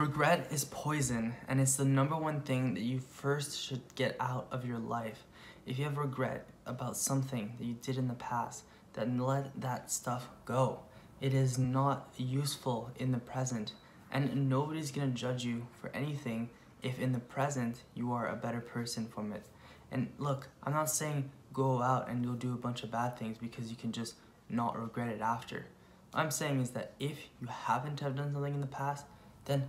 Regret is poison, and it's the number one thing that you first should get out of your life. If you have regret about something that you did in the past, then let that stuff go. It is not useful in the present, and nobody's gonna judge you for anything if in the present you are a better person from it. And look, I'm not saying go out and you'll do a bunch of bad things because you can just not regret it after. What I'm saying is that if you happen to have done something in the past, then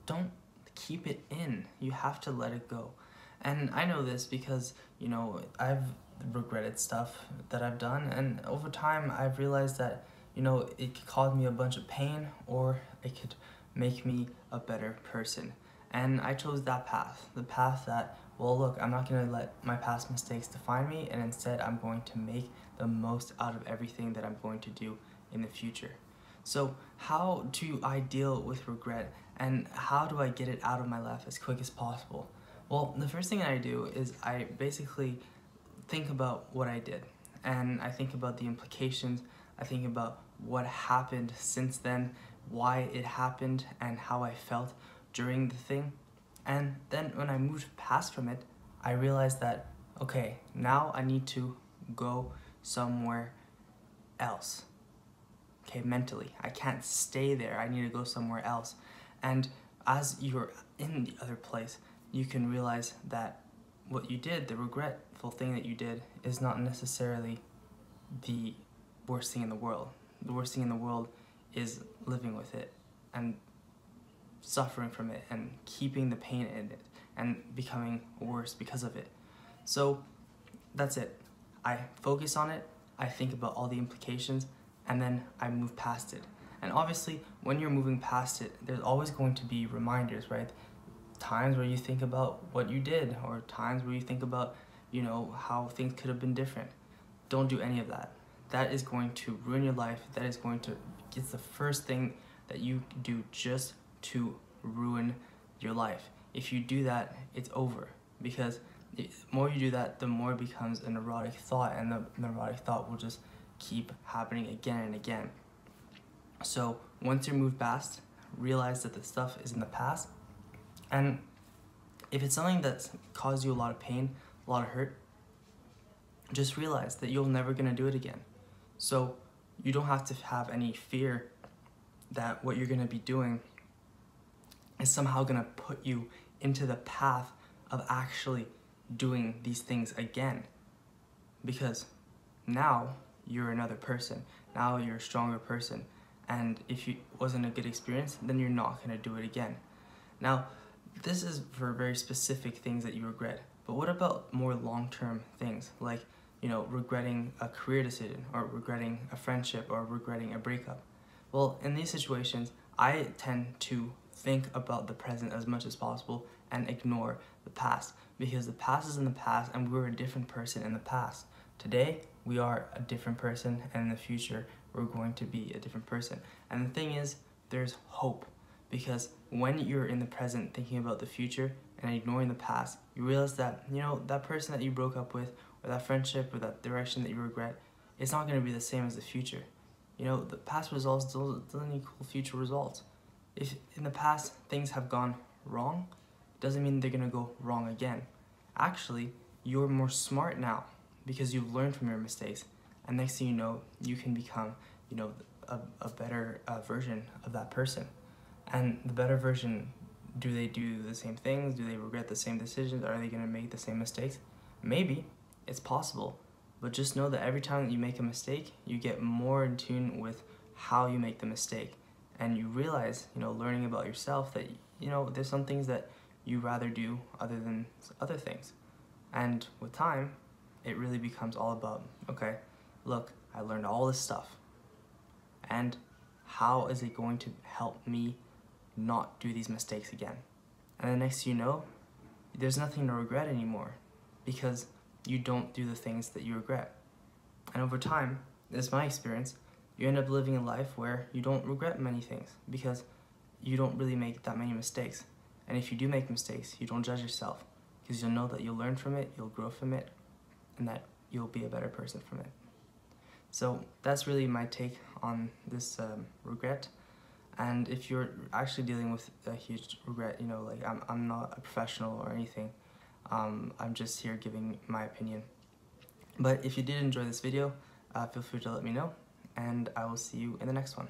don't keep it in. You have to let it go. And I know this because, I've regretted stuff that I've done, and over time I've realized that, it could cause me a bunch of pain or it could make me a better person. And I chose that path, the path that, well, look, I'm not going to let my past mistakes define me, and instead I'm going to make the most out of everything that I'm going to do in the future. So how do I deal with regret, and how do I get it out of my life as quick as possible? Well, the first thing I do is I basically think about what I did, and I think about the implications. I think about what happened since then, why it happened, and how I felt during the thing. And then when I moved past from it, I realized that, okay, now I need to go somewhere else. Okay, mentally, I can't stay there. I need to go somewhere else. And as you're in the other place, you can realize that what you did, the regretful thing that you did, is not necessarily the worst thing in the world. The worst thing in the world is living with it and suffering from it and keeping the pain in it and becoming worse because of it. So that's it. I focus on it, I think about all the implications, and then I move past it. And obviously, when you're moving past it, there's always going to be reminders, right? Times where you think about what you did, or times where you think about, how things could have been different. Don't do any of that. That is going to ruin your life. It's the first thing that you do just to ruin your life. If you do that, it's over, because the more you do that, the more it becomes a neurotic thought, and the neurotic thought will just keep happening again and again. So once you're moved past, realize that the stuff is in the past, and if it's something that's caused you a lot of pain, a lot of hurt, just realize that you're never gonna do it again. So you don't have to have any fear that what you're gonna be doing is somehow gonna put you into the path of actually doing these things again. Because now you're another person. Now you're a stronger person. And if it wasn't a good experience, then you're not gonna do it again. Now, this is for very specific things that you regret. But what about more long-term things, like, regretting a career decision, or regretting a friendship, or regretting a breakup? Well, in these situations, I tend to think about the present as much as possible and ignore the past, because the past is in the past and we were a different person in the past. Today, we are a different person, and in the future, we're going to be a different person. And the thing is, there's hope, because when you're in the present thinking about the future and ignoring the past, you realize that, that person that you broke up with, or that friendship, or that direction that you regret, it's not going to be the same as the future. The past results doesn't equal future results. If in the past things have gone wrong, doesn't mean they're going to go wrong again. Actually, you're more smart now because you've learned from your mistakes, and next thing you know, you can become, a better version of that person. And the better version, do they do the same things? Do they regret the same decisions? Are they going to make the same mistakes? Maybe. It's possible. But just know that every time that you make a mistake, you get more in tune with how you make the mistake. And you realize, learning about yourself, that, there's some things that you rather do other than other things. And with time, it really becomes all about, okay, look, I learned all this stuff. And how is it going to help me not do these mistakes again? And the next thing you know, there's nothing to regret anymore, because you don't do the things that you regret. And over time, this is my experience, you end up living a life where you don't regret many things, because you don't really make that many mistakes. And if you do make mistakes, you don't judge yourself, because you'll know that you'll learn from it, you'll grow from it, and that you'll be a better person from it. So that's really my take on this regret. And if you're actually dealing with a huge regret, you know, like I'm not a professional or anything. I'm just here giving my opinion. But if you did enjoy this video, feel free to let me know, and I will see you in the next one.